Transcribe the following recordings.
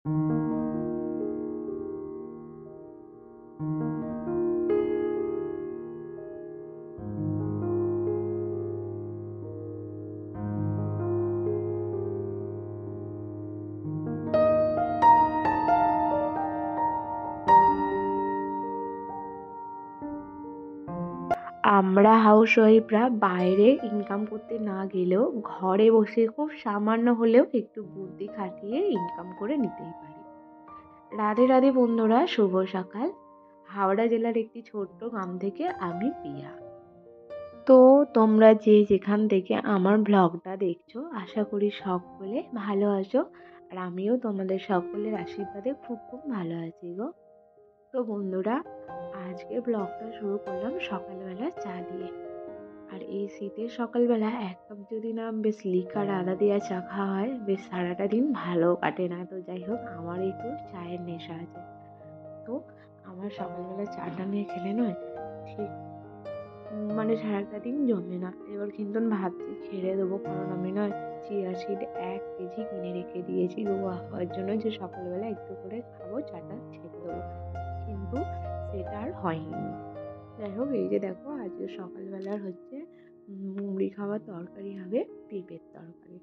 আমরা হাউসওয়াইফরা বাইরে ইনকাম করতে না গেলেও ঘরে বসে খুব সামান্য হলেও একটু বুদ্ধি খাটিয়ে ইনকাম করে নিতেই পারি। রাধে রাধে বন্ধুরা, শুভ সকাল। হাওড়া জেলার একটি ছোট্ট গ্রাম থেকে আমি প্রিয়া। তো তোমরা যে যেখান থেকে আমার ব্লগটা দেখছো, আশা করি সকলে ভালো আছো। আর আমিও তোমাদের সকলের আশীর্বাদে খুব খুব ভালো আছি গো। তো বন্ধুরা, আজকে ব্লগটা শুরু করলাম সকালবেলা চা দিয়ে। আর এই শীতের সকালবেলা এক কাপ যদি না বেশ লিকার আদা দেওয়া চা খাওয়া হয়, বেশ সারাটা দিন ভালো কাটে না। তো যাই হোক, আমার একটু চায়ের নেশা আছে। তো আমার সকালবেলা চাটা নিয়ে খেলে নয় ঠিক মানে সারাটা দিন জমে না। এবার কিন্তু আমি ভাবছি ছেড়ে দেবো, কারণ আমি নয় চিয়া সিড 1 কেজি কিনে রেখে দিয়েছি রোয়া হওয়ার জন্য, যে সকালবেলা একটু করে খাবো, চাটা ছেড়ে দেবো। কিন্তু সেটা আর হয়নি। যাই হোক, এই যে দেখো আজকে সকালবেলার হচ্ছে মুড়ি খাওয়ার তরকারি হবে, পেঁপের তরকারি।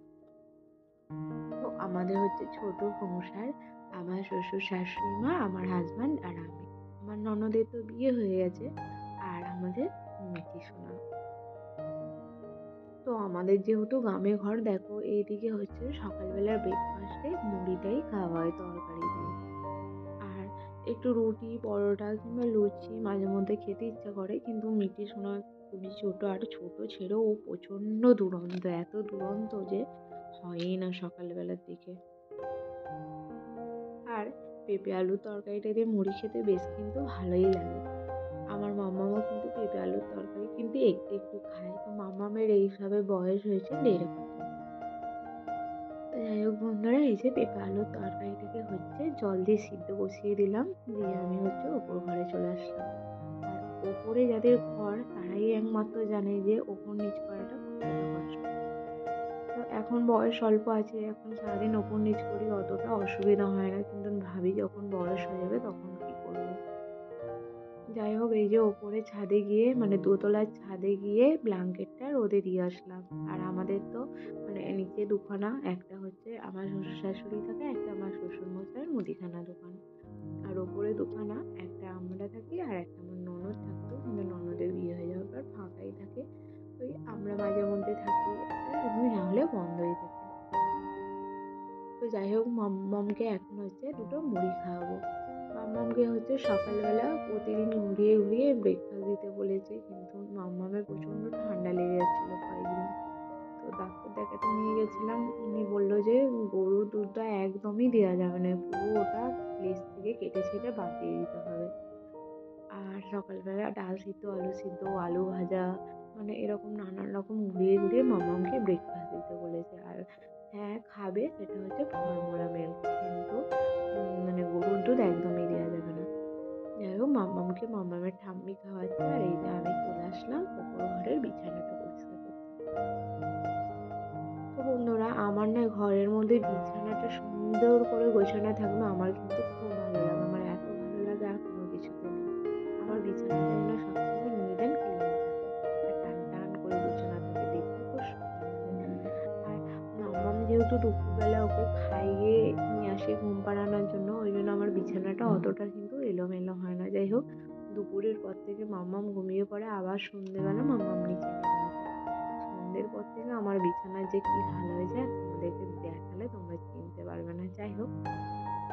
তো আমাদের হচ্ছে ছোট সংসার, আমার শ্বশুর শাশুড়ি মা, আমার হাজব্যান্ড আর আমি। আমার ননদের তো বিয়ে হয়ে গেছে, আর আমাদের মিঠি সোনা। তো আমাদের যেহেতু গ্রামে ঘর, দেখো এইদিকে হচ্ছে সকালবেলার ব্রেকফাস্টে মুড়িটাই খাওয়া হয় তরকারি দিয়ে। আর একটু রুটি, পরোটা কিংবা লুচি মাঝে মধ্যে খেতে ইচ্ছা করে, কিন্তু মিটি সোনা খুবই ছোট, আর ছোট ছেড়েও ও প্রচণ্ড দুরন্ত, এত দুরন্ত যে হয়ই না সকালবেলার দিকে। আর পেঁপে আলুর তরকারিটা দিয়ে মুড়ি খেতে বেশ কিন্তু ভালোই লাগে। আমার মাম্মামও কিন্তু পেঁপে আলুর তরকারি কিন্তু একটু একটু খায়। তো মাম্মামের এইভাবে বয়স হয়েছে 1.5 বছর। যাই হোক বন্ধুরা, এই যে পেঁপে আলুর তরকারিটাকে হচ্ছে জল দিয়ে সিদ্ধ বসিয়ে দিলাম, দিয়ে আমি হচ্ছে ওপর ঘরে চলে আসলাম। আর ওপরে যাদের ঘর তারাই একমাত্র জানে যে ওপর নিচ করাটা কতটা কষ্ট। তো এখন বয়স অল্প আছে, এখন সারাদিন ওপর নিচ করি, অতটা অসুবিধা হয় না, কিন্তু আমি ভাবি যখন বয়স হয়ে যাবে তখন কি করবো। যাই হোক, এই যে ওপরে ছাদে গিয়ে মানে দোতলার ছাদে গিয়ে ব্ল্যাঙ্কেটটা রোদে দিয়ে আসলাম। আর আমাদের তো মানে নিচে দুখানা, একটা হচ্ছে আমার শ্বশুর শাশুড়ি থাকে, একটা আমার শ্বশুর মশাইয়ের মুদিখানা দোকান। আর ওপরে দুখানা, একটা আমরা থাকি আর একটা আমার ননদ থাকতো, কিন্তু ননদের বিয়ে হয়ে যাওয়ার পর ফাঁকাই থাকে। ওই আমরা মাঝে মধ্যে থাকি, এমনি না হলে বন্ধই থাকে। তো যাই হোক, মাম্মামকে এখন হচ্ছে দুটো মুড়ি খাওয়াবো। মাম্মামকে হচ্ছে সকালবেলা প্রতিদিন ঘুরিয়ে ঘুরিয়ে ব্রেকফাস্ট দিতে বলেছে, কিন্তু মাম্মামের প্রচণ্ড ঠান্ডা লেগে যাচ্ছিলো কয়েকদিন। তো ডাক্তার দেখাতে নিয়ে গেছিলাম, উনি বললো যে গরুর দুধটা একদমই দেওয়া যাবে না, পুরো ওটা লেজ থেকে কেটে ছেটে বাদ দিয়ে দিতে হবে। আর সকালবেলা ডাল সিদ্ধ, আলু সিদ্ধ, আলু ভাজা, মানে এরকম নানান রকম ঘুরিয়ে ঘুরিয়ে মামামকে ব্রেকফাস্ট দিতে বলেছে। আর হ্যাঁ খাবে, সেটা হচ্ছে ফর্মুলা মিল্ক, কিন্তু মানে গরুর দুধ একদমই দেওয়া যাবে না। যাই হোক, মামামকে মামামের ঠাম্মি খাওয়াচ্ছে, আর এই যে আমি চলে আসলাম ওপর ঘরের বিছানাটা পরিষ্কার করতে। তো বন্ধুরা, আমার না ঘরের মধ্যে বিছানাটা সুন্দর করে গোছানো থাকবে আমার কিন্তু খুব ভালো লাগে। আমার এত ভালো লাগে আর কোনো কিছুতে নেই। আমার বিছানাটা যেন সবসময় নিট অ্যান্ড ক্লিন থাকে, আর টান টান করে গোছানো থাকে, দেখতে খুব সুন্দর লাগে। আর মাম্মাম যেহেতু দুপুরবেলা ওকে খাইয়ে নিয়ে আসে ঘুম পাড়ানোর জন্য, ওই জন্য আমার বিছানাটা অতটা কিন্তু এলোমেলো হয় না। যাই হোক, দুপুরের পর থেকে মাম্মাম ঘুমিয়ে পড়ে, আবার সন্ধ্যেবেলা মাম্মাম নিচে নেমে আসে। সন্ধ্যের পর থেকে আমার বিছানার যে কি হাল হয়ে যায় তোমাদেরকে দেখালে তোমরা চিনতে পারবে না। যাই হোক,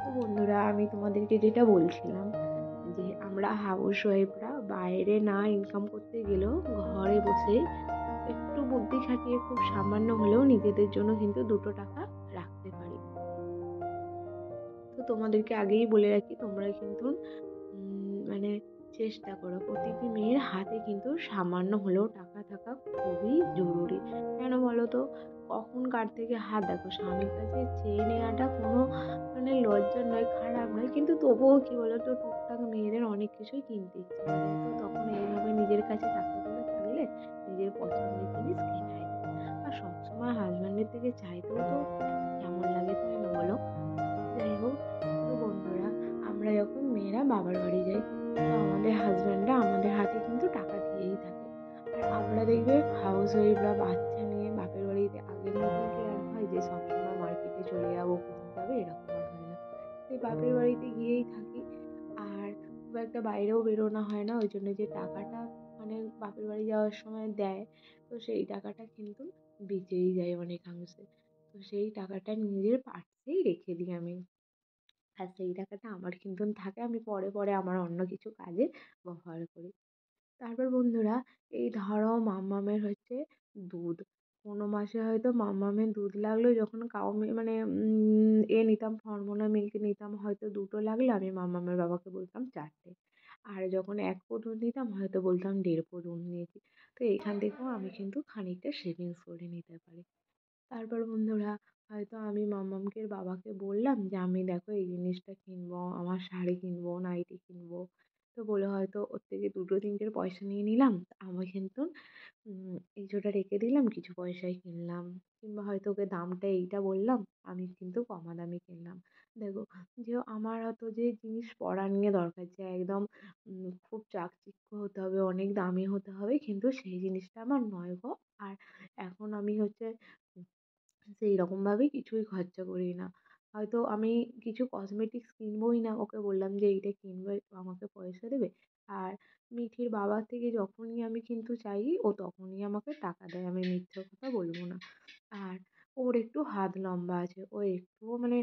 তো বন্ধুরা, আমি তোমাদেরকে যেটা বলছিলাম যে আমরা হাউস ওয়াইফরা বাইরে না ইনকাম করতে গেলেও ঘরে বসে একটু বুদ্ধি খাটিয়ে খুব সামান্য হলেও নিজেদের জন্য কিন্তু 2 টাকা রাখতে পারি। তো তোমাদেরকে আগেই বলে রাখি, তোমরা কিন্তু মানে চেষ্টা করো, প্রতিটি মেয়ের হাতে কিন্তু সামান্য হলেও টাকা থাকা খুবই জরুরি। কেন বলো তো, কখন কার থেকে হাত, দেখো স্বামীর কাছে চেয়ে নেওয়াটা কোনো মানে লজ্জার নয়, খারাপ নয়, কিন্তু তবুও কি বলতো, টুকটাক মেয়েদের অনেক কিছুই কিনতে ইচ্ছে করে। তো তখন এইভাবে নিজের কাছে টাকাগুলো থাকলে নিজের পছন্দের জিনিস কেনাই যায়। আর সবসময় হাজব্যান্ডের থেকে চাইতেও তো একটা কেমন লাগে, তাই না বলো? যাই হোক, চলে যাবো, ঘুরতে যাবো, এরকম আর হয় না। এই বাপের বাড়িতে গিয়েই থাকি। আর খুব একটা বাইরেও বেরোনো হয় না। ওই জন্য যে টাকাটা মানে বাপের বাড়ি যাওয়ার সময় দেয়, তো সেই টাকাটা কিন্তু বেঁচেই যায় অনেকাংশে। তো সেই টাকাটা নিজের পার্সেই রেখে দিই আমি। আর সেই টাকাটা আমার কিন্তু থাকে, আমি পরে আমার অন্য কিছু কাজে ব্যবহার করি। তারপর বন্ধুরা, এই ধরো মাম্মামের হচ্ছে দুধ। কোনো মাসে হয়তো মাম্মামের দুধ লাগলো, যখন কাউ মানে নিতাম, ফর্মুলা মিল্ক নিতাম, হয়তো 2 টো লাগলো, আমি মাম্মামের বাবাকে বলতাম 4 টে। আর যখন 1 পো দুধ নিতাম, হয়তো বলতাম 1.5 পো দুধ নিয়েছি। তো এখান থেকেও আমি কিন্তু খানিকটা সেভিংস করে নিতে পারি। তারপর বন্ধুরা, হয়তো আমি মাম্মামকে বাবাকে বললাম যে আমি দেখো এই জিনিসটা কিনবো, আমার শাড়ি কিনবো, নাইটি কিনবো। তো বলে হয়তো ওর থেকে 2 টো 3 টের পয়সা নিয়ে নিলাম। আমি কিন্তু কিছুটা রেখে দিলাম, কিছু পয়সায় কিনলাম। কিংবা হয়তো ওকে দামটা এইটা বললাম, আমি কিন্তু কমা দামে কিনলাম। দেখো, যে আমার অত যে জিনিস পরা নিয়ে দরকার যে একদম খুব চাকচিক্য হতে হবে, অনেক দামি হতে হবে, কিন্তু সেই জিনিসটা আমার নয় গো। আর এখন আমি হচ্ছে সেইরকমভাবে কিছুই খরচা করি না। হয়তো আমি কিছু কসমেটিক্স কিনবোই না, ওকে বললাম যে এইটা কিনবো, আমাকে পয়সা দেবে। আর মিঠির বাবার থেকে যখনই আমি কিন্তু চাই, ও তখনই আমাকে টাকা দেয়, আমি মিথ্যে কথা বলবো না। আর ওর একটু হাত লম্বা আছে, ও একটুও মানে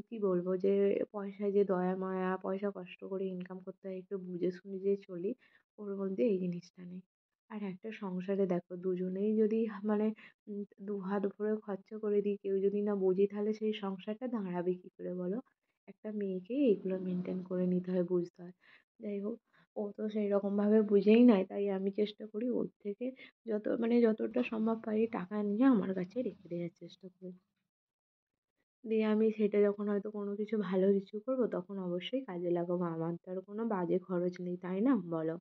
কি বলবো, যে পয়সায় যে দয়া মায়া, পয়সা কষ্ট করে ইনকাম করতে হয়, একটু বুঝে শুনে যে চলি, ওর মধ্যে এই জিনিসটা নেই। আর একটা সংসারে দেখো, দুজনেই যদি মানে দুহাত ভরে খরচা করে দিই, কেউ যদি না বোঝে, তাহলে সেই সংসারটা দাঁড়াবে কি করে বলো? একটা মেয়েকেই এগুলো মেনটেন করে নিতে হয়, বুঝতে হয়। যাই হোক, ও তো সেইরকমভাবে বুঝেই নেয়, তাই আমি চেষ্টা করি ওর থেকে যতটা সম্ভব পারি টাকা নিয়ে আমার কাছে রেখে দেওয়ার চেষ্টা করি। দিয়ে আমি সেটা যখন হয়তো কোনো কিছু ভালো কিছু করবো, তখন অবশ্যই কাজে লাগাবো। আমার তো আর কোনো বাজে খরচ নেই, তাই না বলো?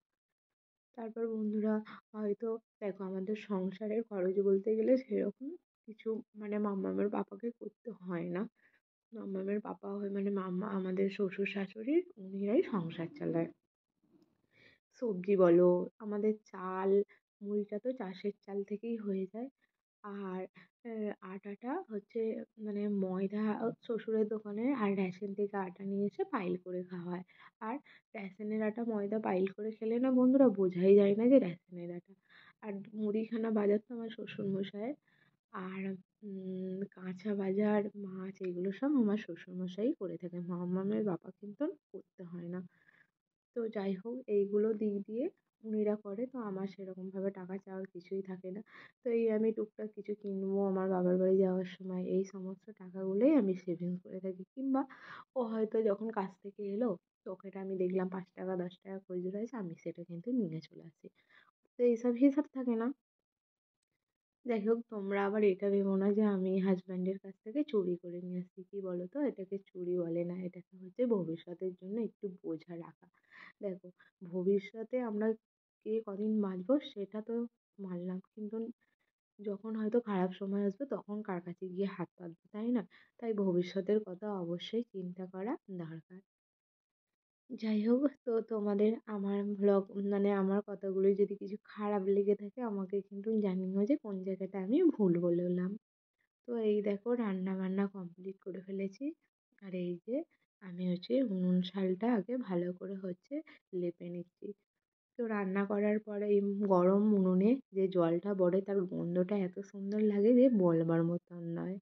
তারপর বন্ধুরা, হয়তো দেখো, আমাদের সংসারের খরচ বলতে গেলে সেরকম কিছু মানে মাম্মামের পাপাকে করতে হয় না। মাম্মামের পাপা হয় মানে মাম্মা, আমাদের শ্বশুর শাশুড়ি, উনিরাই সংসার চালায়। সবজি বলো, আমাদের চাল, মুড়িটা তো চাষের চাল থেকেই হয়ে যায়। আর আটাটা হচ্ছে মানে ময়দা শ্বশুরের দোকানে আর রেশন থেকে আটা নিয়ে এসে পাইল করে খাওয়া হয়। আর রেশনের আটা ময়দা পাইল করে খেলে না বন্ধুরা, বোঝাই যায় না যে রেশনের আটা। আর মুদিখানা বাজার তো আমার শ্বশুরমশায়ের। আর কাঁচা বাজার, মাছ, এগুলো সব আমার শ্বশুরমশাই করে থাকেন। মামামের বাবা কিন্তু করতে হয় না। তো যাই হোক, এইগুলো দিক দিয়ে উনিরা করে, তো আমার সেরকমভাবে টাকা চাওয়ার কিছুই থাকে না। তো এই আমি টুকটাক কিছু কিনবো আমার বাবার বাড়ি যাওয়ার সময়, এই সমস্ত টাকাগুলোই আমি সেভিংস করে থাকি। কিংবা ও হয়তো যখন কাজ থেকে এলো, তো ওকে আমি দেখলাম 5 টাকা 10 টাকা খুচরো আছে, আমি সেটা কিন্তু নিয়ে চলে আসি। তো এইসব হিসাব থাকে না। যাই হোক, তোমরা আবার এটা ভেবো না যে আমি হাজব্যান্ডের কাছ থেকে চুরি করে নিয়ে আসছি। কি বলো তো, এটাকে চুরি বলে না, এটাকে হচ্ছে ভবিষ্যতের জন্য একটু বোঝা রাখা। দেখো, ভবিষ্যতে আমরা কে কদিন বাঁচবো সেটা তো মানলাম, কিন্তু যখন হয়তো খারাপ সময় আসবে, তখন কার কাছে গিয়ে হাত পাতবো, তাই না? তাই ভবিষ্যতের কথা অবশ্যই চিন্তা করা দরকার। যাই হোক, তো তোমাদের আমার ভ্লগ মানে আমার কথাগুলো যদি কিছু খারাপ লেগে থাকে, আমাকে কিন্তু জানিও যে কোন জায়গাটা আমি ভুল বললাম। তো এই দেখো, রান্না বান্না কমপ্লিট করে ফেলেছি। আর এই যে আমি হচ্ছে উনুন শালটা আগে ভালো করে হচ্ছে লেপে নিচ্ছি। তো রান্না করার পরে এই গরম উনুনে যে জলটা পড়ে, তার গন্ধটা এত সুন্দর লাগে যে বলবার মতন নয়।